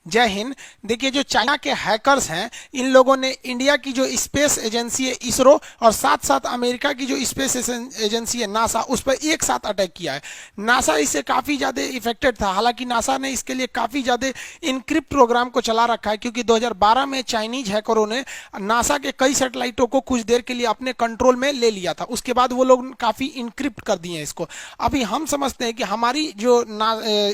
जय हिंद। देखिए, जो चाइना के हैकर्स हैं, इन लोगों ने इंडिया की जो स्पेस एजेंसी है इसरो और साथ साथ अमेरिका की जो स्पेस एजेंसी है नासा, उस पर एक साथ अटैक किया है। नासा इससे काफ़ी ज़्यादा इफेक्टेड था। हालांकि नासा ने इसके लिए काफ़ी ज़्यादा इनक्रिप्ट प्रोग्राम को चला रखा है, क्योंकि 2012 में चाइनीज हैकरों ने नासा के कई सैटेलाइटों को कुछ देर के लिए अपने कंट्रोल में ले लिया था। उसके बाद वो लोग काफ़ी इनक्रिप्ट कर दिए हैं इसको। अभी हम समझते हैं कि हमारी जो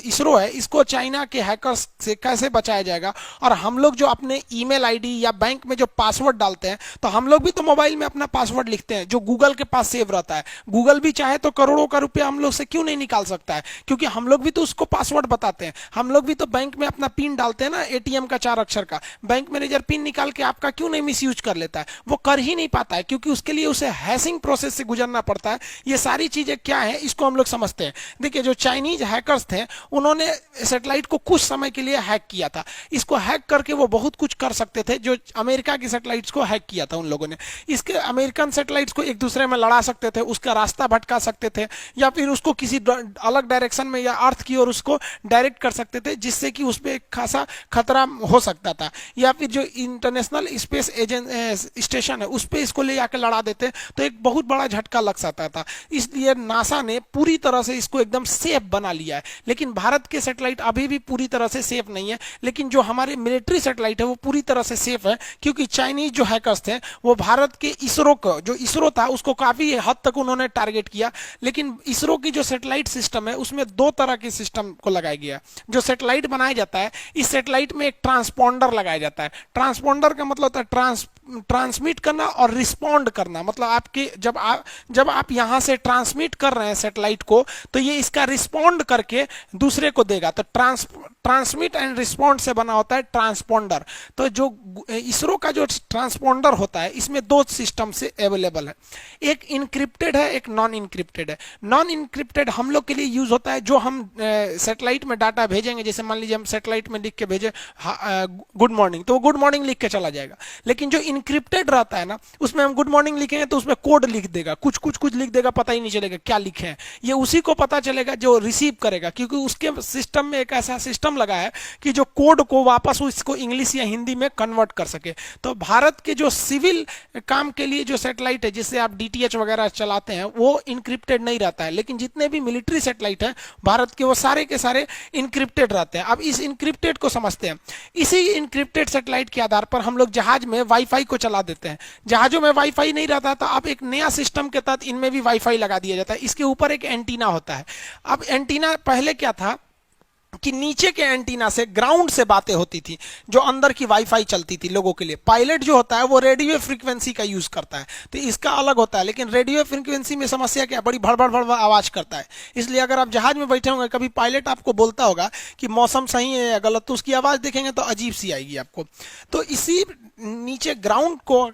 इसरो है, इसको चाइना के हैकर्स से कैसे बचाया जाएगा। और हम लोग जो अपने ईमेल आईडी या बैंक में जो पासवर्ड डालते हैं, तो हम लोग भी तो मोबाइल में अपना पासवर्ड लिखते हैं जो गूगल के पास सेव रहता है। गूगल भी चाहे तो करोड़ों का रुपया हम लोग से क्यों नहीं निकाल सकता है, क्योंकि हम लोग भी तो उसको पासवर्ड बताते हैं। हम लोग भी तो बैंक में अपना पिन डालते हैं ना, एटीएम का 4 अक्षर का। बैंक मैनेजर पिन निकाल के आपका क्यों नहीं मिस यूज कर लेता है? वो कर ही नहीं पाता है, क्योंकि उसके लिए उसे हैशिंग प्रोसेस से गुजरना पड़ता है। ये सारी चीजें क्या है, इसको हम लोग समझते हैं। देखिए, जो चाइनीज हैकर्स थे, उन्होंने सैटेलाइट को कुछ समय के लिए हैक किया था। इसको हैक करके वो बहुत कुछ कर सकते थे। जो अमेरिका की सैटेलाइट्स को हैक किया था उन लोगों ने, इसके अमेरिकन सैटेलाइट्स को एक दूसरे में लड़ा सकते थे, उसका रास्ता भटका सकते थे, या फिर उसको किसी अलग डायरेक्शन में या अर्थ की ओर उसको डायरेक्ट कर सकते थे, जिससे कि उसमें एक खासा खतरा हो सकता था। या फिर जो इंटरनेशनल स्पेस स्टेशन है, उस पर इसको ले जाकर लड़ा देते तो एक बहुत बड़ा झटका लग सकता था। इसलिए नासा ने पूरी तरह से इसको एकदम सेफ बना लिया है। लेकिन भारत के सैटेलाइट अभी भी पूरी तरह से सेफ नहीं है। लेकिन जो हमारे मिलिट्री सैटेलाइट है वो पूरी तरह से सेफ है, क्योंकि चाइनीज जो हैकर्स थे वो भारत के इसरो को, जो इसरो था उसको काफी हद तक उन्होंने टारगेट किया। लेकिन इसरो की जो सैटेलाइट सिस्टम है उसमें दो तरह के सिस्टम को लगाया गया। जो सैटेलाइट बनाया जाता है, इस सैटेलाइट में एक ट्रांसपॉन्डर लगाया जाता है। ट्रांसपॉन्डर का मतलब होता है ट्रांसमिट करना और रिस्पॉन्ड करना। मतलब आपके जब आप यहां से ट्रांसमिट कर रहे हैं सैटेलाइट को, तो ये इसका रिस्पॉन्ड करके दूसरे को देगा। तो ट्रांसमिट एंड रिस्पॉन्ड से बना होता है ट्रांसपॉन्डर। तो जो इसरो का जो ट्रांसपॉन्डर होता है, इसमें दो सिस्टम से अवेलेबल है। एक इनक्रिप्टेड है, एक नॉन इनक्रिप्टेड है। नॉन इनक्रिप्टेड हम लोग के लिए यूज होता है, जो हम सैटेलाइट में डाटा भेजेंगे। जैसे मान लीजिए हम सैटेलाइट में लिख के भेजे गुड मॉर्निंग, तो वो गुड मॉर्निंग लिख के चला जाएगा। लेकिन जो इनक्रिप्टेड रहता है ना, उसमें हम गुड मॉर्निंग लिखेंगे तो उसमें कोड लिख देगा, कुछ कुछ कुछ लिख देगा, पता ही नहीं चलेगा क्या लिखे हैं। ये उसी को पता चलेगा जो रिसीव करेगा, क्योंकि उसके सिस्टम में एक ऐसा सिस्टम लगा है कि जो कोड को वापस उसको इंग्लिश या हिंदी में कन्वर्ट कर सके। तो भारत के जो सिविल काम के लिए जो सैटेलाइट है, जिससे आप डीटीएच वगैरह चलाते हैं, वो इनक्रिप्टेड नहीं रहता है। लेकिन जितने भी मिलिट्री सैटेलाइट है भारत के, वो सारे के सारे इनक्रिप्टेड रहते हैं। अब इस इनक्रिप्टेड को समझते हैं। इसी इनक्रिप्टेड सैटेलाइट के आधार पर हम लोग जहाज में वाईफाई को चला देते हैं। जहाजों में वाईफाई नहीं रहता, तो अब एक नया सिस्टम के तहत इनमें भी वाईफाई लगा दिया जाता है। इसके ऊपर एक एंटीना होता है। अब एंटीना पहले क्या था कि नीचे के एंटीना से, ग्राउंड से बातें होती थी, जो अंदर की वाईफाई चलती थी लोगों के लिए। पायलट जो होता है वो रेडियो फ्रीक्वेंसी का यूज करता है, तो इसका अलग होता है। लेकिन रेडियो फ्रीक्वेंसी में समस्या क्या, बड़ी भड़बड़ भड़बड़ आवाज करता है। इसलिए अगर आप जहाज में बैठे होंगे, कभी पायलट आपको बोलता होगा कि मौसम सही है या गलत, तो उसकी आवाज देखेंगे तो अजीब सी आएगी आपको। तो इसी नीचे ग्राउंड को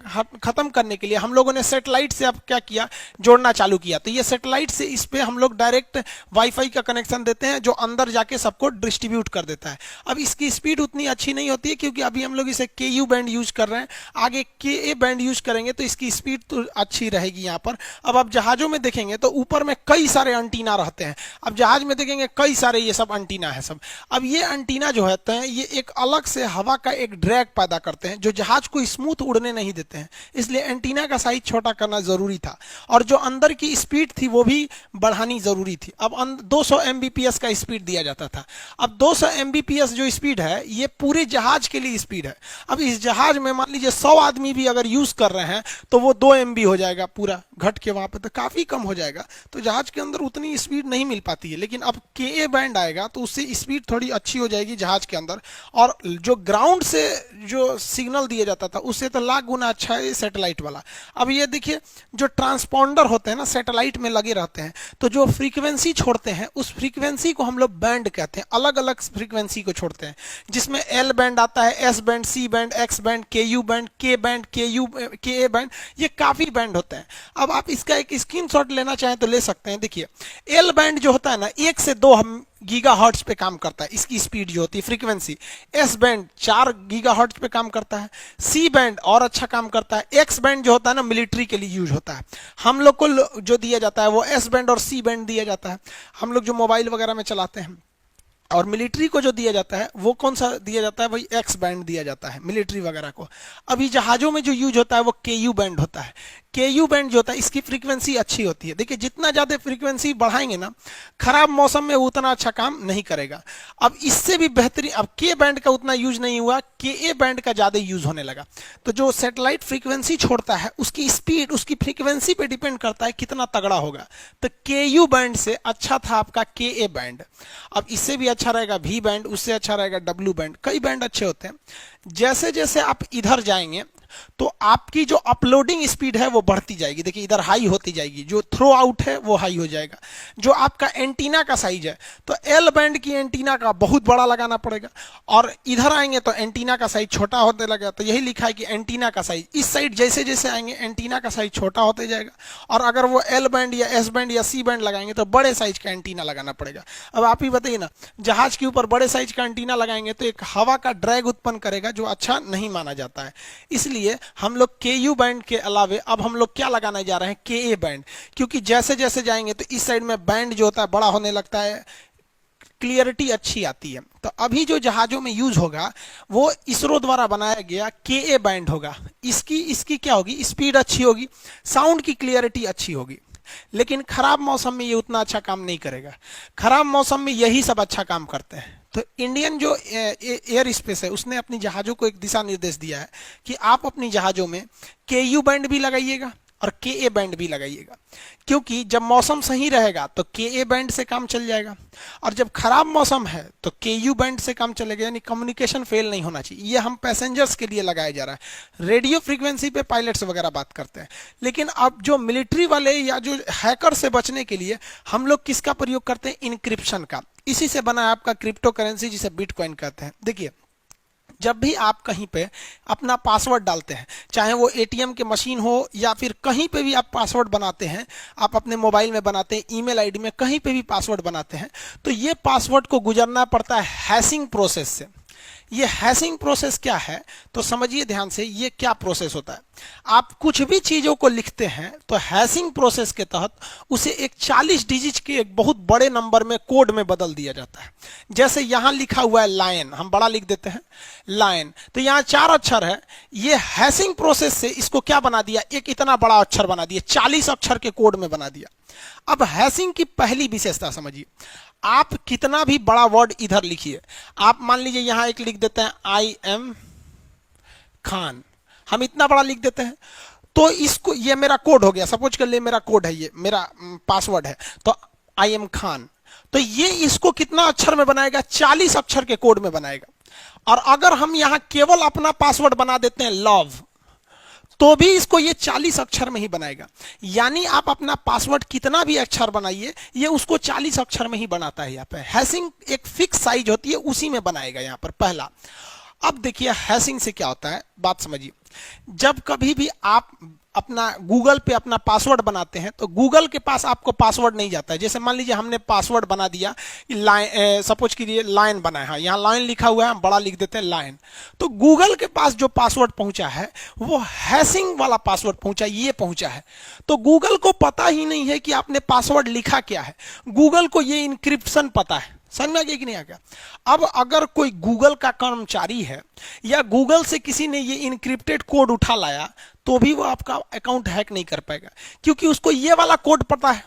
खत्म करने के लिए हम लोगों ने सैटेलाइट से अब क्या किया, जोड़ना चालू किया। तो ये सैटेलाइट से इस पे हम लोग डायरेक्ट वाईफाई का कनेक्शन देते हैं, जो अंदर जाके सबको डिस्ट्रीब्यूट कर देता है। अब इसकी स्पीड उतनी अच्छी नहीं होती है, क्योंकि अभी हम लोग इसे के बैंड यूज कर रहे हैं। आगे के बैंड यूज करेंगे तो इसकी स्पीड तो अच्छी रहेगी यहाँ पर। अब आप जहाजों में देखेंगे तो ऊपर में कई सारे एंटीना रहते हैं। अब जहाज में देखेंगे कई सारे ये सब एंटीना है सब। अब ये एंटीना जो होते हैं, ये एक अलग से हवा का एक ड्रैग पैदा करते हैं, जो जहाज को स्मूथ उड़ने नहीं देते हैं। इसलिए एंटीना का साइज छोटा करना जरूरी था, और जो अंदर की स्पीड थी वो भी बढ़ानी जरूरी थी। अब 200 एमबीपीएस का स्पीड दिया जाता था। अब 200 एमबीपीएस जो स्पीड है, ये पूरे जहाज के लिए स्पीड है। अब इस जहाज में मान लीजिए 100 आदमी भी अगर यूज कर रहे हैं, तो वो 2 एमबी हो जाएगा पूरा घट के, वहां पे तो काफी कम हो जाएगा। तो जहाज के अंदर उतनी स्पीड नहीं मिल पाती है। लेकिन अब के बैंड आएगा तो उससे स्पीड थोड़ी अच्छी हो जाएगी जहाज के अंदर। और जो ग्राउंड से जो सिग्नल दिया जाता था, उससे तो लाख गुना अच्छा है सैटेलाइट वाला। अब ये देखिए, जो ट्रांसपॉन्डर होते हैं ना, सैटेलाइट में लगे रहते हैं, तो जो फ्रीक्वेंसी छोड़ते हैं, उस फ्रीक्वेंसी को हम लोग बैंड कहते हैं। अलग अलग फ्रीक्वेंसी को छोड़ते हैं, जिसमें एल बैंड आता है, S band, C band, X band, K U band, K band, K A band, ये काफी बैंड होते हैं। अब आप इसका एक स्क्रीनशॉट लेना चाहें तो ले सकते हैं। देखिए, एल बैंड जो होता है ना, 1 से 2 गीगा हर्ट्ज पे काम करता है, इसकी स्पीड जो होती है frequency. S band 4 giga hertz पे काम करता है। सी बैंड और अच्छा काम करता है। एक्स बैंड जो होता है ना, मिलिट्री के लिए यूज होता है। हम लोग को जो दिया जाता है वो एस बैंड और सी बैंड दिया जाता है, हम लोग जो मोबाइल वगैरह में चलाते हैं। और मिलिट्री को जो दिया जाता है वो कौन सा दिया जाता है, वही एक्स बैंड दिया जाता है मिलिट्री वगैरह को। अभी जहाजों में जो यूज होता है वो केयू बैंड होता है। केयू बैंड जो होता है इसकी फ्रीक्वेंसी अच्छी होती है। देखिए जितना ज्यादा फ्रीक्वेंसी बढ़ाएंगे ना, खराब मौसम में उतना अच्छा काम नहीं करेगा। अब इससे भी बेहतरीन, अब के बैंड का उतना यूज नहीं हुआ, के ए बैंड का ज्यादा यूज होने लगा। तो जो सैटेलाइट फ्रीक्वेंसी छोड़ता है उसकी स्पीड उसकी फ्रीक्वेंसी पे डिपेंड करता है कितना तगड़ा होगा। तो के यू बैंड से अच्छा था आपका के ए बैंड। अब इससे भी अच्छा रहेगा वी बैंड, उससे अच्छा रहेगा डब्ल्यू बैंड। कई बैंड अच्छे होते हैं। जैसे जैसे आप इधर जाएंगे तो आपकी जो अपलोडिंग स्पीड है वो बढ़ती जाएगी। देखिए इधर हाई होती जाएगी, जो थ्रो आउट है वो हाई हो जाएगा। जो आपका एंटीना का साइज है तो एल बैंड की एंटीना का बहुत बड़ा लगाना पड़ेगा, और इधर आएंगे तो एंटीना का साइज छोटा होते लगेगा। तो यही लिखा है कि एंटीना का साइज इस साइड जैसे जैसे आएंगे एंटीना का साइज छोटा होते जाएगा, और अगर वो एल बैंड या एस बैंड या सी बैंड लगाएंगे तो बड़े साइज का एंटीना लगाना पड़ेगा। अब आप ही बताइए ना, जहाज के ऊपर बड़े साइज का एंटीना लगाएंगे तो एक हवा का ड्रैग उत्पन्न करेगा जो अच्छा नहीं माना जाता है। इसलिए हम लोग के यू बैंड के अलावे अब हम लोग क्या लगाने जा रहे हैं, के ए बैंड। क्योंकि जैसे जैसे जाएंगे तो इस साइड में बैंड जो होता है बड़ा होने लगता है, क्लियरिटी अच्छी आती है। तो अभी जो जहाजों में यूज होगा वो इसरो द्वारा बनाया गया के ए बैंड होगा। इसकी इसकी क्या होगी, स्पीड अच्छी होगी, साउंड की क्लियरिटी अच्छी होगी। लेकिन खराब मौसम में ये उतना अच्छा काम नहीं करेगा। खराब मौसम में यही सब अच्छा काम करते हैं। तो इंडियन जो एयर स्पेस है उसने अपनी जहाजों को एक दिशा निर्देश दिया है कि आप अपनी जहाजों में के यू बैंड भी लगाइएगा और के ए बैंड भी लगाइएगा। क्योंकि जब मौसम सही रहेगा तो के ए बैंड से काम चल जाएगा, और जब खराब मौसम है तो के यू बैंड से काम चलेगा। यानी कम्युनिकेशन फेल नहीं होना चाहिए। ये हम पैसेंजर्स के लिए लगाया जा रहा है। रेडियो फ्रीक्वेंसी पे पायलट्स वगैरह बात करते हैं, लेकिन अब जो मिलिट्री वाले या जो हैकर से बचने के लिए हम लोग किसका प्रयोग करते हैं, इनक्रिप्शन का। इसी से बना है आपका क्रिप्टो करेंसी जिसे बिटकॉइन कहते हैं। देखिए जब भी आप कहीं पे अपना पासवर्ड डालते हैं, चाहे वो एटीएम के मशीन हो या फिर कहीं पे भी आप पासवर्ड बनाते हैं, आप अपने मोबाइल में बनाते हैं, ईमेल आईडी में कहीं पे भी पासवर्ड बनाते हैं, तो ये पासवर्ड को गुजरना पड़ता है हैशिंग प्रोसेस से। ये हैशिंग प्रोसेस क्या है तो समझिए ध्यान से, ये क्या प्रोसेस होता है। आप कुछ भी चीजों को लिखते हैं तो हैशिंग प्रोसेस के तहत उसे एक 40 डिजिट के एक बहुत बड़े नंबर में कोड में बदल दिया जाता है। जैसे यहां लिखा हुआ है लायन, हम बड़ा लिख देते हैं लायन, तो यहां 4 अक्षर है। ये हैशिंग प्रोसेस से इसको क्या बना दिया, एक इतना बड़ा अक्षर बना दिया, 40 अक्षर के कोड में बना दिया। अब हैशिंग की पहली विशेषता समझिए, आप कितना भी बड़ा वर्ड इधर लिखिए। आप मान लीजिए यहां एक लिख देते हैं आई एम खान, हम इतना बड़ा लिख देते हैं तो इसको, ये मेरा कोड हो गया, सपोज कर ले मेरा कोड है, ये मेरा पासवर्ड है, तो आई एम खान। तो ये इसको कितना अक्षर में बनाएगा, 40 अक्षर के कोड में बनाएगा। और अगर हम यहां केवल अपना पासवर्ड बना देते हैं लव, तो भी इसको ये 40 अक्षर में ही बनाएगा। यानी आप अपना पासवर्ड कितना भी अक्षर बनाइए, ये उसको 40 अक्षर में ही बनाता है। यहाँ पे हैशिंग एक फिक्स साइज होती है, उसी में बनाएगा यहाँ पर पहला। अब देखिए हैशिंग से क्या होता है, बात समझिए। जब कभी भी आप अपना गूगल पे अपना पासवर्ड बनाते हैं तो गूगल के पास आपको पासवर्ड नहीं जाता है। जैसे मान लीजिए हमने पासवर्ड बना दिया, लाइन सपोज कीजिए लाइन बनाया है, यहाँ लाइन लिखा हुआ है, हम बड़ा लिख देते हैं लाइन। तो गूगल के पास जो पासवर्ड पहुंचा है वो हैशिंग वाला पासवर्ड पहुंचा, ये पहुंचा है। तो गूगल को पता ही नहीं है कि आपने पासवर्ड लिखा क्या है, गूगल को ये इंक्रिप्शन पता है। समझ में आ गया कि नहीं आ गया। अब अगर कोई गूगल का कर्मचारी है या गूगल से किसी ने ये इनक्रिप्टेड कोड उठा लाया तो भी वो आपका अकाउंट हैक नहीं कर पाएगा, क्योंकि उसको ये वाला कोड पता है।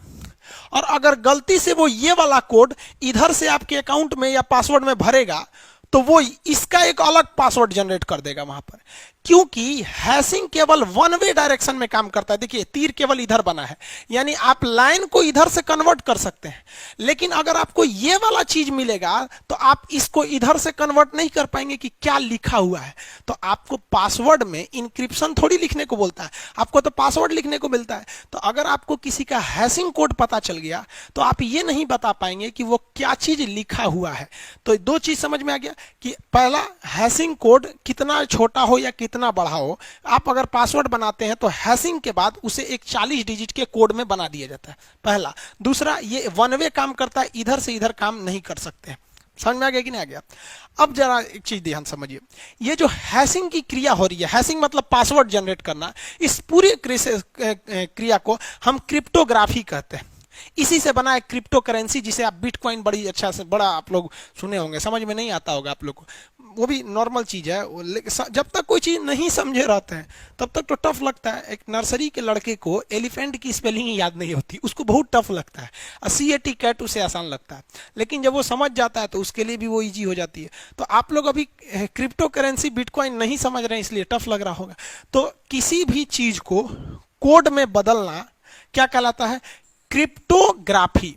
और अगर गलती से वो ये वाला कोड इधर से आपके अकाउंट में या पासवर्ड में भरेगा तो वो इसका एक अलग पासवर्ड जनरेट कर देगा वहां पर, क्योंकि हैशिंग केवल वन वे डायरेक्शन में काम करता है। देखिए तीर केवल इधर बना है, यानी आप लाइन को इधर से कन्वर्ट कर सकते हैं, लेकिन अगर आपको ये वाला चीज मिलेगा तो आप इसको इधर से कन्वर्ट नहीं कर पाएंगे कि क्या लिखा हुआ है। तो आपको पासवर्ड में इंक्रिप्शन थोड़ी लिखने को बोलता है, आपको तो पासवर्ड लिखने को मिलता है। तो अगर आपको किसी का हैशिंग कोड पता चल गया तो आप ये नहीं बता पाएंगे कि वो क्या चीज लिखा हुआ है। तो दो चीज समझ में आ गया कि पहला, हैशिंग कोड कितना छोटा हो या कितना बड़ा हो, आप अगर पासवर्ड बनाते हैं तो हैशिंग के बाद उसे एक 40 डिजिट के कोड में बना दिया जाता है, पहला। दूसरा, ये वन वे काम करता है, इधर से इधर काम नहीं कर सकते। समझ में आ गया कि नहीं आ गया। अब जरा एक चीज ध्यान समझिए, ये जो हैशिंग की क्रिया हो रही है, हैशिंग मतलब पासवर्ड जनरेट करना, इस पूरी क्रिया को हम क्रिप्टोग्राफी कहते हैं। इसी से बना है क्रिप्टो करेंसी, जिसे आप बिटकॉइन बड़ी अच्छा से बड़ा आप लोग सुने होंगे, समझ में नहीं आता होगा आप लोग को, वो भी नॉर्मल चीज है। जब तक कोई चीज नहीं समझे रहते हैं तब तक तो टफ लगता है। एक नर्सरी के लड़के को एलिफेंट की स्पेलिंग ही याद नहीं होती, उसको बहुत टफ लगता है। CAT कैट उसे आसान लगता है, लेकिन जब वो समझ जाता है तो उसके लिए भी वो इजी हो जाती है। तो आप लोग अभी क्रिप्टो करेंसी बिटकॉइन नहीं समझ रहे हैं इसलिए टफ लग रहा होगा। तो किसी भी चीज को कोड में बदलना क्या कहलाता है? क्रिप्टोग्राफी।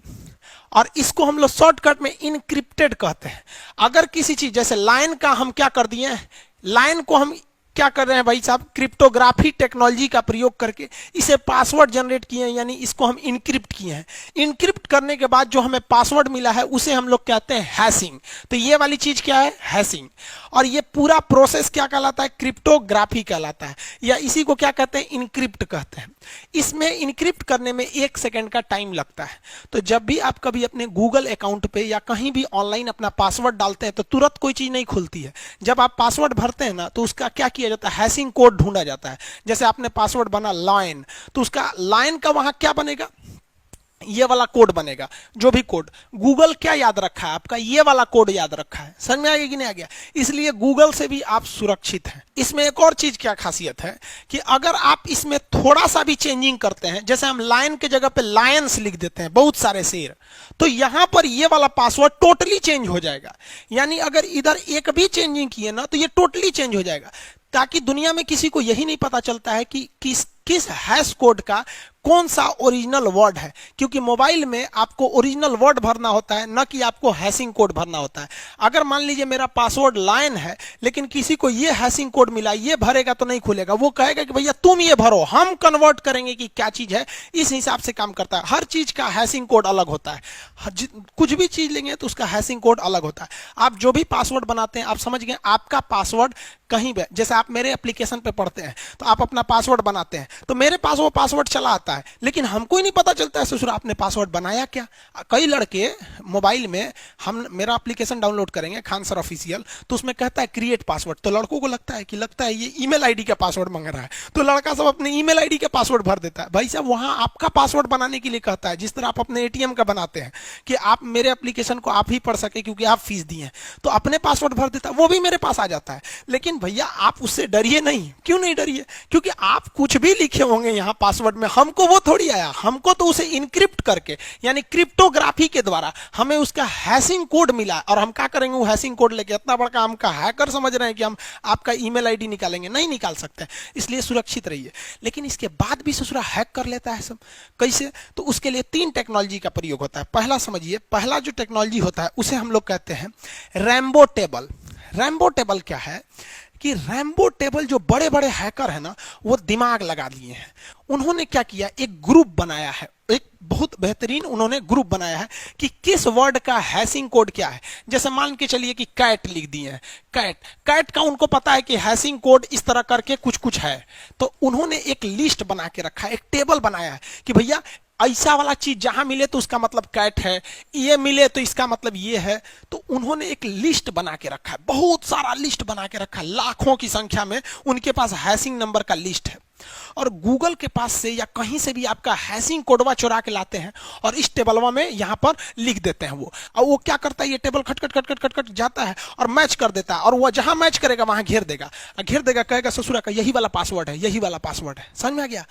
और इसको हम लोग शॉर्टकट में इनक्रिप्टेड कहते हैं। अगर किसी चीज जैसे लाइन का हम क्या कर दिए हैं, लाइन को हम क्या कर रहे हैं भाई साहब, क्रिप्टोग्राफी टेक्नोलॉजी का प्रयोग करके इसे पासवर्ड जनरेट किए हैं, यानी इसको हम इनक्रिप्ट किए हैं। इनक्रिप्ट करने के बाद जो हमें पासवर्ड मिला है उसे हम लोग कहते हैं हैशिंग। तो ये वाली चीज क्या है? हैशिंग। और ये पूरा प्रोसेस क्या कहलाता है? क्रिप्टोग्राफी कहलाता है, या इसी को क्या कहते हैं? इनक्रिप्ट कहते हैं। इसमें इनक्रिप्ट करने में 1 सेकंड का टाइम लगता है। तो जब भी आप कभी अपने गूगल अकाउंट पे या कहीं भी ऑनलाइन अपना पासवर्ड डालते हैं तो तुरंत कोई चीज नहीं खुलती है। जब आप पासवर्ड भरते हैं ना तो उसका क्या किया जाता है? हैशिंग कोड ढूंढा जाता है। जैसे आपने पासवर्ड बना लाइन, तो उसका लाइन का वहां क्या बनेगा? ये वाला कोड बनेगा। जो भी कोड गूगल क्या याद रखा है आपका? ये वाला कोड याद रखा है। समझ में आ गया कि नहीं आ गया? इसलिए गूगल से भी आप सुरक्षित हैं। इसमें एक और चीज क्या खासियत है कि अगर आप इसमें थोड़ा सा भी चेंजिंग करते हैं, जैसे हम लाइन के जगह पे लायंस लिख देते हैं, बहुत सारे शेर, तो यहां पर ये वाला पासवर्ड टोटली चेंज हो जाएगा। यानी अगर इधर एक भी चेंजिंग किए ना तो ये टोटली चेंज हो जाएगा, ताकि दुनिया में किसी को यही नहीं पता चलता है कि किस हैश कोड का कौन सा ओरिजिनल वर्ड है। क्योंकि मोबाइल में आपको ओरिजिनल वर्ड भरना होता है, न कि आपको हैशिंग कोड भरना होता है। अगर मान लीजिए मेरा पासवर्ड लाइन है लेकिन किसी को ये हैशिंग कोड मिला, ये भरेगा तो नहीं खुलेगा। वो कहेगा कि भैया तुम ये भरो, हम कन्वर्ट करेंगे कि क्या चीज है। इस हिसाब से काम करता है। हर चीज का हैशिंग कोड अलग होता है। कुछ भी चीज लेंगे तो उसका हैशिंग कोड अलग होता है। आप जो भी पासवर्ड बनाते हैं, आप समझ गए, आपका पासवर्ड कहीं भी, जैसे आप मेरे एप्लीकेशन पे पढ़ते हैं तो आप अपना पासवर्ड बनाते हैं, तो मेरे पास वो पासवर्ड चला आता है, लेकिन हमको ही नहीं पता चलता है ससुर आपने पासवर्ड बनाया क्या। कई लड़के मोबाइल में, हम मेरा एप्लीकेशन डाउनलोड करेंगे खान सर ऑफिशियल, तो उसमें कहता है क्रिएट पासवर्ड, तो लड़कों को लगता है ये ईमेल आईडी का पासवर्ड मांग रहा है, तो लड़का सब अपने ईमेल आईडी का पासवर्ड भर देता है। भाई साहब वहां आपका पासवर्ड बनाने के लिए कहता है, जिस तरह आप अपने ATM का बनाते हैं कि आप मेरे एप्लीकेशन को आप ही पढ़ सके क्योंकि आप फीस दिए हैं, तो अपने पासवर्ड भर देता है, वो भी मेरे पास आ जाता है। लेकिन भैया आप उससे डरिए नहीं। क्यों नहीं डरिए? क्योंकि आप कुछ भी लिखे होंगे यहाँ पासवर्ड में, हमको वो थोड़ी आया, हमको तो उसे इनक्रिप्ट करके यानी क्रिप्टोग्राफी के द्वारा हमें उसका हैशिंग कोड मिला। और हम क्या करेंगे वो हैशिंग कोड लेके? इतना बड़ा हम का हैकर समझ रहे हैं कि हम आपका ईमेल आईडी निकालेंगे? नहीं निकाल सकते। इसलिए सुरक्षित रहिए। लेकिन इसके बाद भी ससुरा हैक कर लेता है सब। कैसे? तो उसके लिए 3 टेक्नोलॉजी का प्रयोग होता है। पहला समझिए, पहला जो टेक्नोलॉजी होता है उसे हम लोग कहते हैं रैम्बो टेबल। रैम्बो टेबल क्या है कि रैम्बो टेबल जो बड़े बड़े हैकर है ना, वो दिमाग लगा लिए हैं। उन्होंने क्या किया, एक ग्रुप बनाया है, एक बहुत बेहतरीन उन्होंने ग्रुप बनाया है कि किस वर्ड का हैशिंग कोड क्या है। जैसे मान के चलिए कि कैट लिख दिए हैं, कैट का उनको पता है कि हैशिंग कोड इस तरह करके कुछ कुछ है, तो उन्होंने एक लिस्ट बना के रखा है, एक टेबल बनाया है कि भैया ऐसा वाला चीज जहां मिले तो उसका मतलब कैट है, ये मिले तो इसका मतलब ये है। तो उन्होंने एक लिस्ट बना के रखा है, बहुत सारा लिस्ट बना के रखा है, लाखों की संख्या में उनके पास हैशिंग नंबर का लिस्ट है। और गूगल के पास से या कहीं से भी आपका हैशिंग कोडवा चुरा के लाते हैं और इस टेबलवा में यहां पर लिख देते हैं वो। और वो क्या करता है, ये टेबल खट खट खट खट खट खट जाता है और मैच कर देता है, और वो जहां मैच करेगा वहां घेर देगा, कहेगा ससुरा का यही वाला पासवर्ड है, यही वाला पासवर्ड है। समझ में आ गया?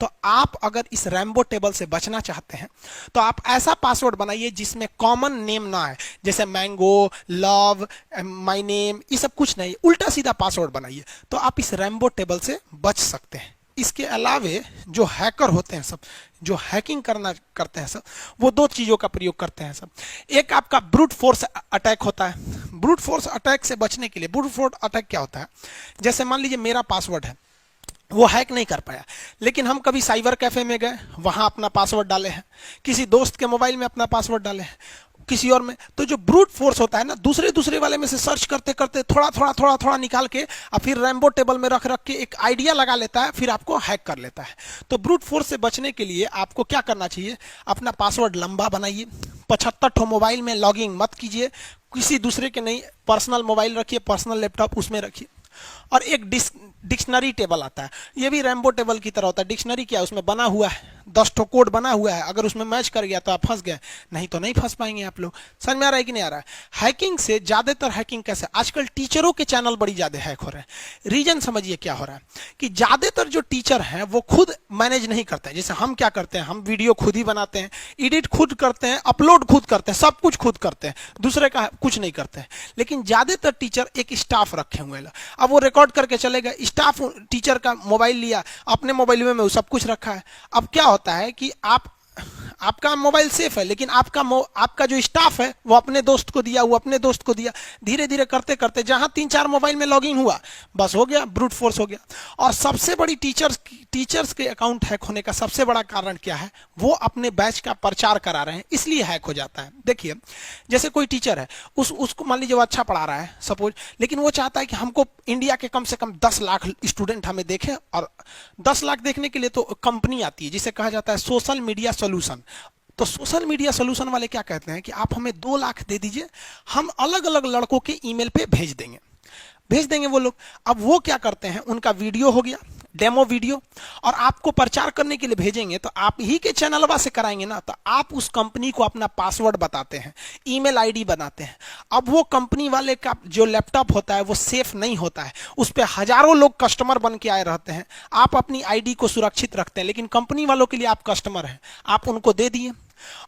तो आप अगर इस रैम्बो टेबल से बचना चाहते हैं तो आप ऐसा पासवर्ड बनाइए जिसमें कॉमन नेम ना है, जैसे मैंगो, लव, माय नेम, ये सब कुछ नहीं, उल्टा सीधा पासवर्ड बनाइए, तो आप इस रैम्बो टेबल से बच सकते हैं। इसके अलावे जो हैकर होते हैं सब, जो हैकिंग करते हैं सब, वो 2 चीजों का प्रयोग करते हैं सब। एक आपका ब्रूट फोर्स अटैक होता है। ब्रूट फोर्स अटैक से बचने के लिए, ब्रूट फोर्स अटैक क्या होता है, जैसे मान लीजिए मेरा पासवर्ड है, वो हैक नहीं कर पाया, लेकिन हम कभी साइबर कैफे में गए, वहां अपना पासवर्ड डाले हैं, किसी दोस्त के मोबाइल में अपना पासवर्ड डाले हैं, किसी और में, तो जो ब्रूट फोर्स होता है ना, दूसरे वाले में से सर्च करते करते थोड़ा निकाल के और फिर रैम्बो टेबल में रख के एक आइडिया लगा लेता है, फिर आपको हैक कर लेता है। तो ब्रूट फोर्स से बचने के लिए आपको क्या करना चाहिए, अपना पासवर्ड लंबा बनाइए, 75 ठो मोबाइल में लॉगिंग मत कीजिए, किसी दूसरे के नहीं, पर्सनल मोबाइल रखिए, पर्सनल लैपटॉप उसमें रखिए। और एक डिक्शनरी टेबल आता है, ये भी रैम्बो टेबल की तरह होता है। डिक्शनरी क्या है, उसमें बना हुआ है 10 ठो कोड बना हुआ है, अगर उसमें मैच कर गया तो आप फंस गए, नहीं तो नहीं फंस पाएंगे आप लोग। समझ में आ रहा है कि नहीं आ रहा है? हैकिंग से ज्यादातर हैकिंग कैसे, आजकल टीचरों के चैनल बड़ी ज्यादा हैक हो रहे हैं। रीजन समझिए क्या हो रहा है कि ज्यादातर जो टीचर हैं वो खुद मैनेज नहीं करते हैं। जैसे हम क्या करते हैं, हम वीडियो खुद ही बनाते हैं, एडिट खुद करते हैं, अपलोड खुद करते हैं, सब कुछ खुद करते हैं, दूसरे का कुछ नहीं करते हैं। लेकिन ज्यादातर टीचर एक स्टाफ रखे हुए हैं, अब वो रिकॉर्ड करके चलेगा, स्टाफ टीचर का मोबाइल लिया, अपने मोबाइल में वो सब कुछ रखा है। अब क्या होता है कि आपका मोबाइल सेफ है, लेकिन आपका जो स्टाफ है वो अपने दोस्त को दिया, वो अपने दोस्त को दिया, धीरे धीरे करते करते जहां 3-4 मोबाइल में लॉगिन हुआ, बस हो गया, ब्रूट फोर्स हो गया। और सबसे बड़ी टीचर्स के अकाउंट हैक होने का सबसे बड़ा कारण क्या है, वो अपने बैच का प्रचार करा रहे हैं, इसलिए हैक हो जाता है। देखिए जैसे कोई टीचर है, उसको मान लीजिए वो अच्छा पढ़ा रहा है सपोज, लेकिन वो चाहता है कि हमको इंडिया के कम से कम 10 लाख स्टूडेंट हमें देखें, और 10 लाख देखने के लिए तो कंपनी आती है जिसे कहा जाता है सोशल मीडिया सोल्यूशन। तो सोशल मीडिया सोल्यूशन वाले क्या कहते हैं कि आप हमें 2 लाख दे दीजिए, हम अलग अलग लड़कों के ईमेल पे भेज देंगे वो लोग। अब वो क्या करते हैं, उनका वीडियो हो गया, डेमो वीडियो, और आपको प्रचार करने के लिए भेजेंगे, तो आप ही के चैनलवा से कराएंगे ना, तो आप उस कंपनी को अपना पासवर्ड बताते हैं, ईमेल आईडी बनाते हैं। अब वो कंपनी वाले का जो लैपटॉप होता है वो सेफ नहीं होता है, उस पर हजारों लोग कस्टमर बन के आए रहते हैं। आप अपनी आईडी को सुरक्षित रखते हैं, लेकिन कंपनी वालों के लिए आप कस्टमर हैं, आप उनको दे दिए,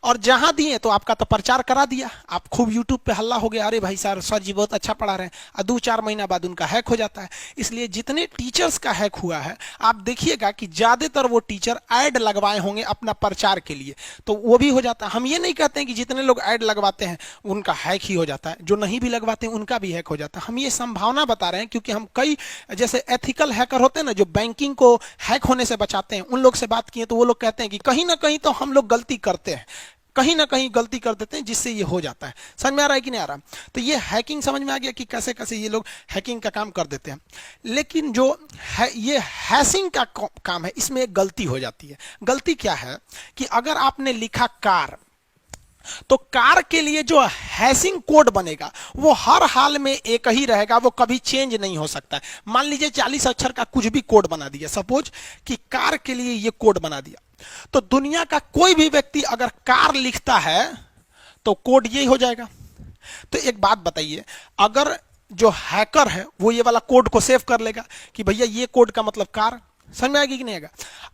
और जहां दिए तो आपका तो प्रचार करा दिया, आप खूब यूट्यूब पे हल्ला हो गया, अरे भाई सर जी बहुत अच्छा पढ़ा रहे हैं, और 2-4 महीना बाद उनका हैक हो जाता है। इसलिए जितने टीचर्स का हैक हुआ है, आप देखिएगा कि ज्यादातर वो टीचर ऐड लगवाए होंगे अपना प्रचार के लिए, तो वो भी हो जाता है। हम ये नहीं कहते हैं कि जितने लोग ऐड लगवाते हैं उनका हैक ही हो जाता है, जो नहीं भी लगवाते हैं उनका भी हैक हो जाता है। हम ये संभावना बता रहे हैं, क्योंकि हम कई जैसे एथिकल हैकर होते हैं ना, जो बैंकिंग को हैक होने से बचाते हैं, उन लोग से बात किए तो वो लोग कहते हैं कि कहीं ना कहीं तो हम लोग गलती करते हैं, कहीं ना कहीं गलती कर देते हैं, जिससे ये हो जाता है। समझ में आ रहा है कि नहीं आ रहा? तो ये हैकिंग समझ में आ गया कि कैसे कैसे ये लोग हैकिंग का काम कर देते हैं। लेकिन जो है ये हैशिंग का काम है, इसमें एक गलती हो जाती है। गलती क्या है कि अगर आपने लिखा कार, तो कार के लिए जो हैशिंग कोड बनेगा वो हर हाल में एक ही रहेगा, वो कभी चेंज नहीं हो सकता है। मान लीजिए 40 अक्षर का कुछ भी कोड बना दिया, सपोज कि कार के लिए ये कोड बना दिया, तो दुनिया का कोई भी व्यक्ति अगर कार लिखता है तो कोड ये हो जाएगा। तो एक बात बताइए, अगर जो हैकर है वो ये वाला कोड को सेव कर लेगा कि भैया ये कोड का मतलब कार, समझ में आएगी कि नहीं आएगा?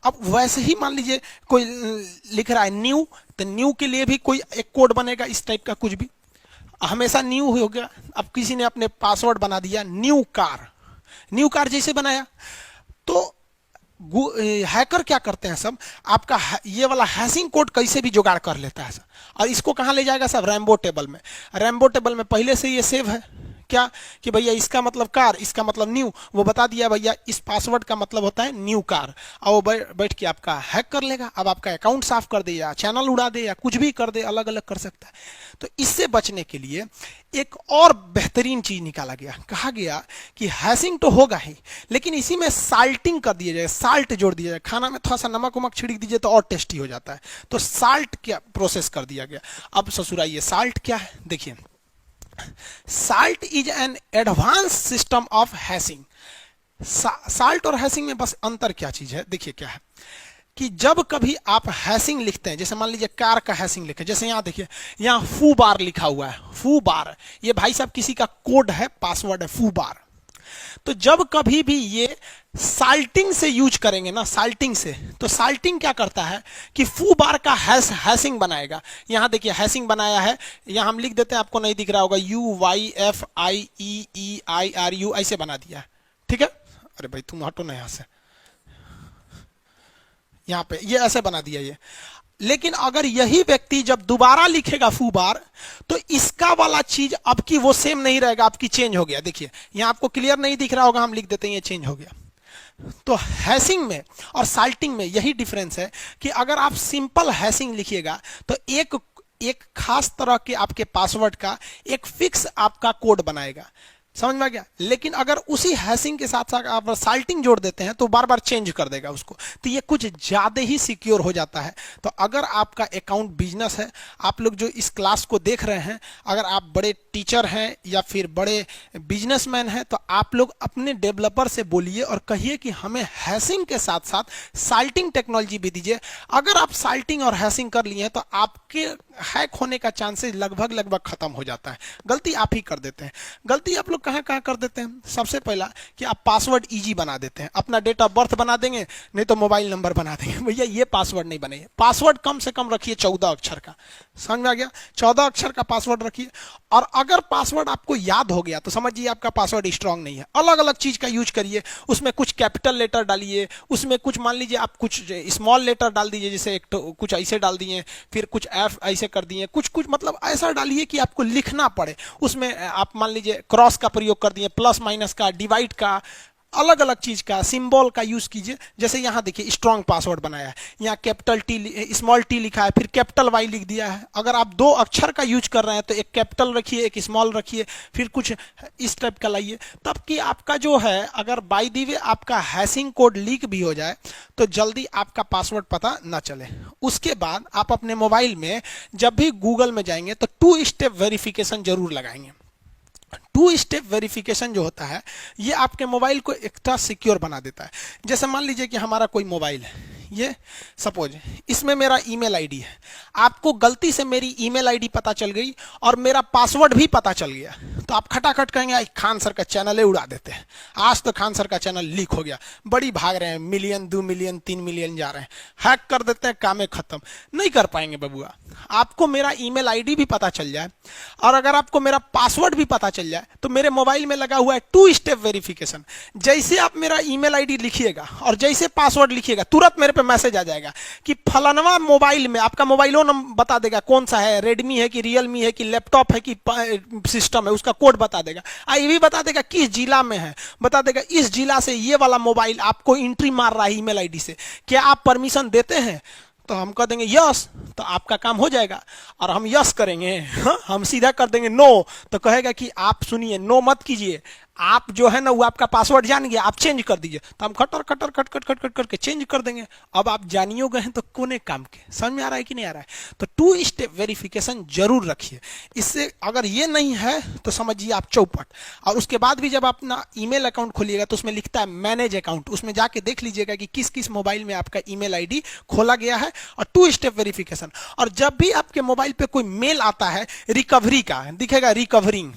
अब वैसे ही मान लीजिए कोई लिख रहा है न्यू, तो न्यू के लिए भी कोई एक कोड बनेगा इस टाइप का, कुछ भी हमेशा न्यू हो गया। अब किसी ने अपने पासवर्ड बना दिया न्यू कार जैसे बनाया, तो हैकर क्या करते हैं सब, आपका ये वाला हैशिंग कोड कैसे भी जुगाड़ कर लेता है सब, और इसको कहां ले जाएगा सब, रैम्बो टेबल में। रैम्बो टेबल में पहले से ये सेव है क्या कि भैया इसका मतलब कार, इसका मतलब न्यू, वो बता दिया भैया इस पासवर्ड का मतलब होता है न्यू कार, और वो बैठ के आपका हैक कर लेगा। अब आपका अकाउंट साफ कर दे या चैनल उड़ा दे या कुछ भी कर दे, अलग अलग कर सकता है। तो इससे बचने के लिए एक और बेहतरीन चीज निकाला गया, कहा गया कि हैशिंग तो होगा ही, लेकिन इसी में साल्टिंग कर दिया जाए, साल्ट जोड़ दिया जाए, खाना में थोड़ा सा नमक वमक छिड़क दीजिए तो और टेस्टी हो जाता है। तो साल्ट क्या प्रोसेस कर दिया गया। अब ससुराइए साल्ट क्या है, देखिए salt is an advance system of hashing. Salt और हैशिंग में बस अंतर क्या चीज है, देखिए क्या है कि जब कभी आप हैशिंग लिखते हैं, जैसे मान लीजिए कार का हैशिंग लिखे, जैसे यहां देखिए यहां फू बार लिखा हुआ है, फू बार, ये भाई साहब किसी का कोड है, पासवर्ड है फू बार। तो जब कभी भी ये साल्टिंग से यूज करेंगे ना, साल्टिंग से, तो साल्टिंग क्या करता है कि फू बार का हैशिंग बनाएगा। यहां देखिए हैशिंग बनाया है, यहां हम लिख देते हैं, आपको नहीं दिख रहा होगा, UYFIEEIRU ऐसे बना दिया, ठीक है। अरे भाई तुम हटो ना यहां से, यहां पे ये ऐसे बना दिया ये। लेकिन अगर यही व्यक्ति जब दोबारा लिखेगा फू बार, तो इसका वाला चीज अब की वो सेम नहीं रहेगा, आपकी चेंज हो गया। देखिए यहां आपको क्लियर नहीं दिख रहा होगा, हम लिख देते हैं ये चेंज हो गया। तो हैशिंग में और साल्टिंग में यही डिफरेंस है कि अगर आप सिंपल हैशिंग लिखिएगा तो एक खास तरह के आपके पासवर्ड का एक फिक्स आपका कोड बनाएगा, समझ में आ गया। लेकिन अगर उसी हैशिंग के साथ साथ आप साल्टिंग जोड़ देते हैं तो बार बार चेंज कर देगा उसको, तो ये कुछ ज्यादा ही सिक्योर हो जाता है। तो अगर आपका अकाउंट बिजनेस है, आप लोग जो इस क्लास को देख रहे हैं, अगर आप बड़े टीचर हैं या फिर बड़े बिजनेसमैन हैं, तो आप लोग अपने डेवलपर से बोलिए और कहिए कि हमें हैशिंग के साथ साथ साल्टिंग टेक्नोलॉजी भी दीजिए। अगर आप साल्टिंग और हैशिंग कर लिए हैं तो आपके हैक होने का चांसेस लगभग लगभग खत्म हो जाता है। गलती आप ही कर देते हैं। गलती आप लोग कहाँ कहाँ कर देते हैं? सबसे पहला कि आप पासवर्ड इजी बना देते हैं, अपना डेट ऑफ बर्थ बना देंगे, नहीं तो मोबाइल नंबर बना देंगे। भैया ये पासवर्ड नहीं बने, पासवर्ड कम से कम रखिए 14 अक्षर का। समझ में आ गया? 14 अक्षर का पासवर्ड रखिए। और अगर पासवर्ड आपको याद हो गया तो समझिए आपका पासवर्ड स्ट्रांग नहीं है। अलग अलग चीज का यूज करिए, उसमें कुछ कैपिटल लेटर डालिए, उसमें कुछ मान लीजिए आप कुछ स्मॉल लेटर डाल दीजिए, जैसे एक तो कुछ ऐसे डाल दिए, फिर कुछ एफ ऐसे कर दिए, कुछ कुछ मतलब ऐसा डालिए कि आपको लिखना पड़े। उसमें आप मान लीजिए क्रॉस का प्रयोग कर दिए, प्लस माइनस का, डिवाइड का, अलग अलग चीज का सिंबल का यूज कीजिए। जैसे यहाँ देखिए स्ट्रॉन्ग पासवर्ड बनाया है, यहाँ कैपिटल टी स्मॉल टी लिखा है, फिर कैपिटल वाई लिख दिया है। अगर आप 2 अक्षर का यूज कर रहे हैं तो एक कैपिटल रखिए, एक स्मॉल रखिए, फिर कुछ इस टाइप का लाइए, तब कि आपका जो है अगर बाय द वे आपका हैशिंग कोड लीक भी हो जाए तो जल्दी आपका पासवर्ड पता ना चले। उसके बाद आप अपने मोबाइल में जब भी गूगल में जाएंगे तो 2 स्टेप वेरिफिकेशन जरूर लगाएंगे। 2 स्टेप वेरिफिकेशन जो होता है ये आपके मोबाइल को एक्स्ट्रा सिक्योर बना देता है। जैसे मान लीजिए कि हमारा कोई मोबाइल है, ये सपोज इसमें मेरा ईमेल आईडी है, आपको गलती से मेरी ईमेल आईडी पता चल गई और मेरा पासवर्ड भी पता चल गया, तो आप खटाखट कहेंगे खान सर का चैनल ही उड़ा देते हैं, आज तो खान सर का चैनल लीक हो गया, बड़ी भाग रहे हैं, मिलियन 2 मिलियन 3 मिलियन जा रहे हैं, हैक कर देते हैं, कामें खत्म। नहीं कर पाएंगे बबुआ। आपको मेरा ईमेल आईडी भी पता चल जाए और अगर आपको मेरा पासवर्ड भी पता चल जाए तो मेरे मोबाइल में लगा हुआ है 2 स्टेप वेरिफिकेशन। जैसे आप मेरा ईमेल आईडी लिखिएगा और जैसे पासवर्ड लिखिएगा तुरंत मेरे पे मैसेज आ जाएगा कि फलानवा मोबाइल में, आपका मोबाइलों नंबर बता देगा कौन सा है, रेडमी है कि रियलमी है कि लैपटॉप है कि सिस्टम है, उसका कोड बता देगा। ये भी बता देगा किस जिला में है, बता देगा इस जिला से ये वाला मोबाइल आपको एंट्री मार रहा है ईमेल आईडी से, क्या आप परमिशन देते हैं? तो हम कह देंगे यस, तो आपका काम हो जाएगा। और हम यस करेंगे, हम सीधा कर देंगे नो, तो कहेगा कि आप सुनिए, नो मत कीजिए, आप जो है ना वो आपका पासवर्ड जान गया, आप चेंज कर दीजिए। तो हम खटर खटर खट खट खट खट करके चेंज कर देंगे। अब आप जानियो गए हैं तो कोने काम के। समझ में आ रहा है कि नहीं आ रहा है? तो 2 स्टेप वेरिफिकेशन जरूर रखिए। इससे अगर ये नहीं है तो समझिए आप चौपट। और उसके बाद भी जब आप अपना ईमेल अकाउंट खोलिएगा तो उसमें लिखता है मैनेज अकाउंट, उसमें जाके देख लीजिएगा कि किस किस मोबाइल में आपका ईमेल आईडी खोला गया है, और 2 स्टेप वेरिफिकेशन। और जब भी आपके मोबाइल पे कोई मेल आता है रिकवरी का, दिखेगा रिकवरिंग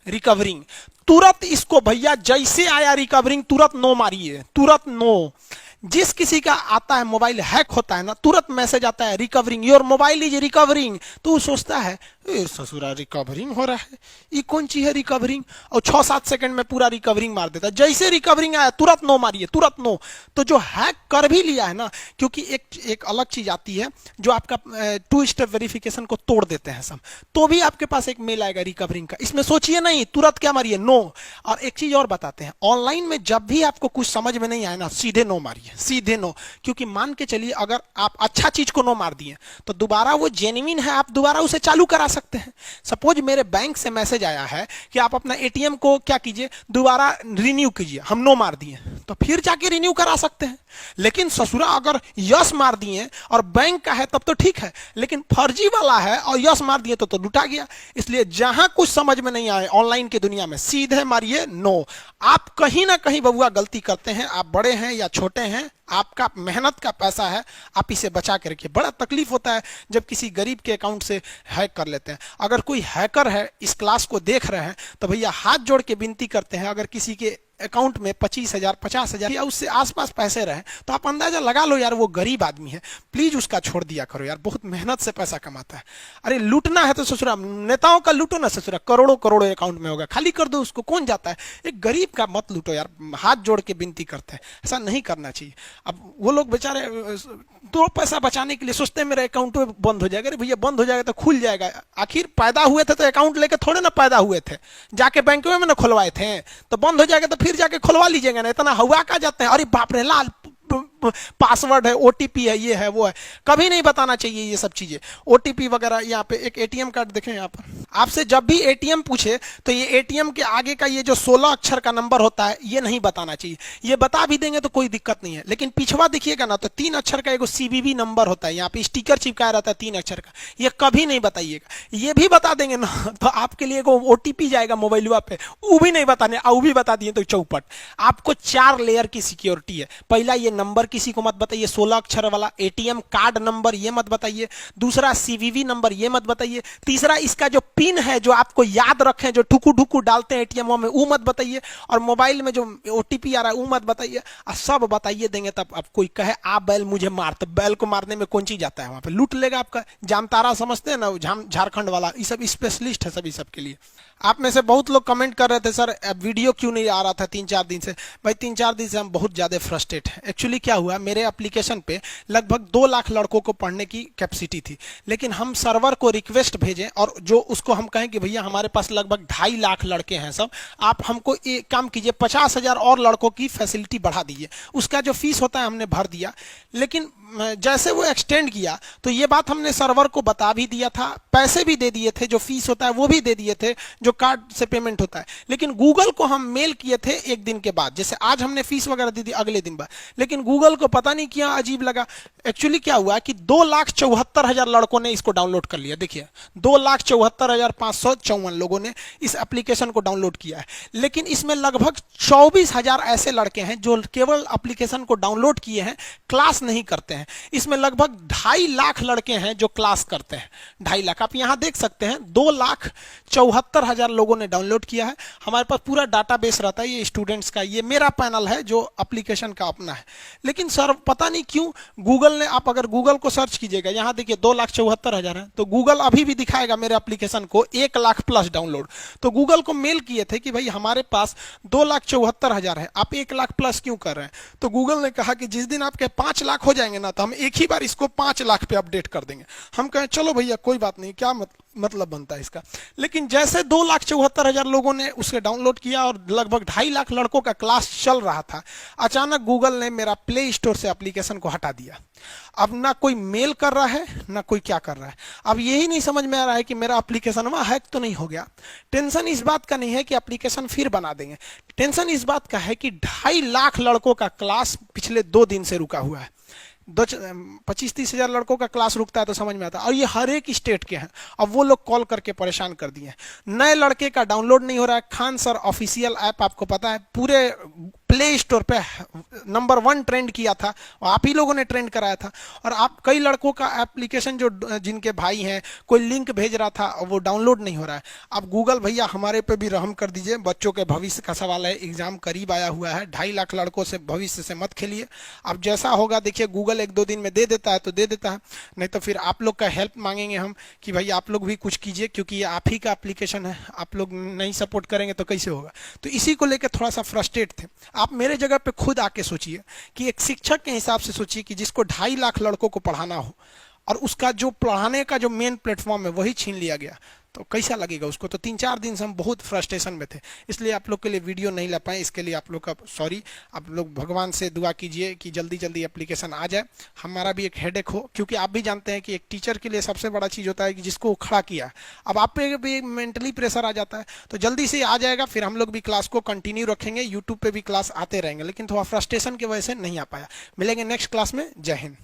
रिकवरिंग, तुरंत इसको भैया जैसे आया रिकवरिंग तुरंत नो मारिए, तुरंत नो। जिस किसी का आता है मोबाइल हैक होता है ना, तुरंत मैसेज आता है recovering, your mobile is recovering, तो वो सोचता है ससुरा रिकवरिंग हो रहा है, ये कौन चीज है रिकवरिंग, और 6-7 सेकंड में पूरा रिकवरिंग मार देता है। जैसे रिकवरिंग आया तुरंत नो मारिए, तुरंत नो। तो जो हैक कर भी लिया है ना, क्योंकि एक अलग चीज आती है जो आपका 2 स्टेप वेरिफिकेशन को तोड़ देते हैं सब, तो भी आपके पास एक मेल आएगा रिकवरिंग का, इसमें सोचिए नहीं, तुरंत क्या मारिए, नो। और एक चीज और बताते हैं, ऑनलाइन में जब भी आपको कुछ समझ में नहीं आए ना, सीधे नो मारिए, सीधे नो। क्योंकि मान के चलिए अगर आप अच्छा चीज को नो मार दिए तो दोबारा वो जेन्युइन है, आप दोबारा उसे चालू करा सकते हैं। सपोज मेरे बैंक से मैसेज आया है कि आप अपना एटीएम को क्या कीजिए, दोबारा रिन्यू कीजिए, हम नो मार दिए, तो फिर जाके रिन्यू करा सकते हैं। लेकिन ससुरा अगर यस मार दिए और बैंक का है तब तो ठीक है, लेकिन फर्जी वाला है और यस मार दिए तो लुटा गया। इसलिए जहां कुछ समझ में नहीं आए ऑनलाइन की दुनिया में, सीधे मारिए नो। आप कहीं ना कहीं बबुआ गलती करते हैं, आप बड़े हैं या छोटे हैं, आपका मेहनत का पैसा है, आप इसे बचा के रखिए। बड़ा तकलीफ होता है जब किसी गरीब के अकाउंट से हैक कर लेते हैं। अगर कोई हैकर है इस क्लास को देख रहे हैं तो भैया हाथ जोड़ के विनती करते हैं, अगर किसी के अकाउंट में 25,000 50,000 या उससे आसपास पैसे रहे तो आप अंदाजा लगा लो यार वो गरीब आदमी है, प्लीज उसका छोड़ दिया करो यार, बहुत मेहनत से पैसा कमाता है। अरे लूटना है तो ससुरा नेताओं का लूटो ना ससुरा, करोड़ों करोड़ों अकाउंट में होगा, खाली कर दो उसको, कौन जाता है। एक गरीब का मत लूटो यार, हाथ जोड़ के विनती करते हैं, ऐसा नहीं करना चाहिए। अब वो लोग बेचारे 2 पैसा बचाने के लिए सोचते हैं मेरा अकाउंट बंद हो जाएगा। अरे भैया बंद हो जाएगा तो खुल जाएगा, आखिर पैदा हुए थे तो अकाउंट लेके थोड़े ना पैदा हुए थे, जाके बैंक में ना खुलवाए थे, तो बंद हो जाएगा तो फिर जाके खुलवा लीजिएगा ना, इतना हवा का जाते हैं। अरे बाप रे लाल पासवर्ड है, ओटीपी है, ये है वो है, कभी नहीं बताना चाहिए ये सब चीजें, ओटीपी वगैरह। यहाँ पे एक एटीएम कार्ड देखें, यहाँ पर आपसे जब भी एटीएम पूछे तो ये एटीएम के आगे का ये जो 16 अक्षर का नंबर होता है ये नहीं बताना चाहिए। ये बता भी देंगे तो कोई दिक्कत नहीं है, लेकिन पिछवा देखिएगा ना तो 3 अक्षर का एक सीवीवी नंबर होता है, यहाँ पे स्टिकर चिपकाया रहता है 3 अक्षर का, ये कभी नहीं बताइएगा। ये भी बता देंगे ना तो आपके लिए ओटीपी जाएगा मोबाइल पे, वो भी नहीं बताने, वो भी बता दिए तो चौपट। आपको 4 लेयर की सिक्योरिटी है। पहला, ये नंबर किसी को मत बताइए, 16 अक्षर वाला। एटीएम कार्ड नंबर ये मत बताइए। दूसरा, सीवीवी नंबर ये मत बताइए। तीसरा, इसका जो पिन है जो आपको याद रखें, जो ठुकू ठुकू डालते हैं एटीएम में, वो मत बताइए। और मोबाइल में जो ओटीपी आ रहा है वो मत बताइए। सब बताइए देंगे तब अब कोई कहे आ बैल मुझे मार, तो बैल को मारने में कौन चीज जाता है, वहां पे लूट लेगा आपका। जामतारा समझते हैं ना, झारखंड वाला, ये सब स्पेशलिस्ट है सभी सब के लिए। आप में से बहुत लोग कमेंट कर रहे थे सर वीडियो क्यों नहीं आ रहा था 3-4 दिन से। भाई 3-4 दिन से हम बहुत ज़्यादा फ्रस्ट्रेट हैं। एक्चुअली क्या हुआ, मेरे एप्लीकेशन पे लगभग 2 लाख लड़कों को पढ़ने की कैपेसिटी थी, लेकिन हम सर्वर को रिक्वेस्ट भेजें और जो उसको हम कहें कि भैया हमारे पास लगभग 2.5 लाख लड़के हैं सब, आप हमको एक काम कीजिए 50,000 और लड़कों की फैसिलिटी बढ़ा दीजिए। उसका जो फीस होता है हमने भर दिया, लेकिन जैसे वो एक्सटेंड किया तो ये बात हमने सर्वर को बता भी दिया था, पैसे भी दे दिए थे, जो फीस होता है वो भी दे दिए थे, जो कार्ड से पेमेंट होता है। लेकिन गूगल को हम मेल किए थे 1 दिन के बाद, जैसे आज हमने फीस वगैरह दी थी अगले दिन बाद, लेकिन गूगल को पता नहीं क्या अजीब लगा। एक्चुअली क्या हुआ कि 2,74,000 लड़कों ने इसको डाउनलोड कर लिया। देखिए 2,74,554 लोगों ने इस एप्लीकेशन को डाउनलोड किया है, लेकिन इसमें लगभग 24,000 ऐसे लड़के हैं जो केवल एप्लीकेशन को डाउनलोड किए हैं, क्लास नहीं करते हैं। इसमें लगभग 2.5 लाख लड़के हैं जो क्लास करते हैं, 2.5 लाख। आप यहां देख सकते हैं 2,74,000 लोगों ने डाउनलोड किया है। हमारे पास पूरा डाटाबेस रहता है, ये स्टूडेंट्स का, ये मेरा पैनल है जो एप्लीकेशन का अपना है। लेकिन सर पता नहीं क्यों गूगल ने, आप अगर गूगल को सर्च कीजिएगा, यहां देखिए 2,74,000 है, तो गूगल अभी भी दिखाएगा मेरे एप्लीकेशन को 1 लाख प्लस डाउनलोड। तो गूगल को मेल किए थे कि भाई हमारे पास 2,74,000 है, आप 1 लाख प्लस क्यों कर रहे हैं। तो गूगल ने कहा कि जिस दिन आपके 5 लाख हो जाएंगे ना तो हम एक ही बार इसको 5 लाख पे अपडेट कर देंगे। हम कहें चलो भैया कोई बात नहीं, क्या मतलब बनता है इसका। लेकिन जैसे 2,74,000 लोगों ने उसे डाउनलोड किया और लगभग 2.5 लाख लड़कों का क्लास चल रहा था, अचानक गूगल ने मेरा प्ले स्टोर से एप्लीकेशन को हटा दिया। अब ना कोई मेल कर रहा है ना कोई क्या कर रहा है। अब यही नहीं समझ में आ रहा है कि मेरा एप्लीकेशन वहां हैक तो नहीं हो गया। टेंशन इस बात का नहीं है कि एप्लीकेशन फिर बना देंगे, टेंशन इस बात का है कि 2.5 लाख लड़कों का क्लास पिछले 2 दिन से रुका हुआ है। 25-30 हजार लड़कों का क्लास रुकता है तो समझ में आता है, और ये हर एक स्टेट के हैं। अब वो लोग कॉल करके परेशान कर दिए हैं, नए लड़के का डाउनलोड नहीं हो रहा है। खान सर ऑफिशियल ऐप आपको पता है पूरे प्ले स्टोर पे नंबर 1 ट्रेंड किया था, आप ही लोगों ने ट्रेंड कराया था। और आप कई लड़कों का एप्लीकेशन जो जिनके भाई हैं, कोई लिंक भेज रहा था वो डाउनलोड नहीं हो रहा है। अब गूगल भैया हमारे पे भी रहम कर दीजिए, बच्चों के भविष्य का सवाल है, एग्जाम करीब आया हुआ है, 2.5 लाख लड़कों से भविष्य से मत खेलिए। अब जैसा होगा देखिए, गूगल 1-2 दिन में दे देता है तो दे देता है, नहीं तो फिर आप लोग का हेल्प मांगेंगे हम कि भाई आप लोग भी कुछ कीजिए, क्योंकि ये आप ही का एप्लीकेशन है, आप लोग नहीं सपोर्ट करेंगे तो कैसे होगा। तो इसी को लेकर थोड़ा सा फ्रस्ट्रेट थे। आप मेरे जगह पे खुद आके सोचिए कि एक शिक्षक के हिसाब से सोचिए कि जिसको 2.5 लाख लड़कों को पढ़ाना हो और उसका जो पढ़ाने का जो मेन प्लेटफॉर्म है वही छीन लिया गया, तो कैसा लगेगा उसको। तो 3-4 दिन से हम बहुत फ्रस्ट्रेशन में थे, इसलिए आप लोग के लिए वीडियो नहीं ला पाए, इसके लिए आप लोग का सॉरी। आप लोग भगवान से दुआ कीजिए कि जल्दी जल्दी एप्लीकेशन आ जाए, हमारा भी एक हेडेक हो, क्योंकि आप भी जानते हैं कि एक टीचर के लिए सबसे बड़ा चीज़ होता है कि जिसको खड़ा किया, अब आप पे भी मेंटली प्रेशर आ जाता है। तो जल्दी से आ जाएगा, फिर हम लोग भी क्लास को कंटिन्यू रखेंगे, यूट्यूब पर भी क्लास आते रहेंगे, लेकिन थोड़ा फ्रस्ट्रेशन की वजह से नहीं आ पाया। मिलेंगे नेक्स्ट क्लास में, जय हिंद।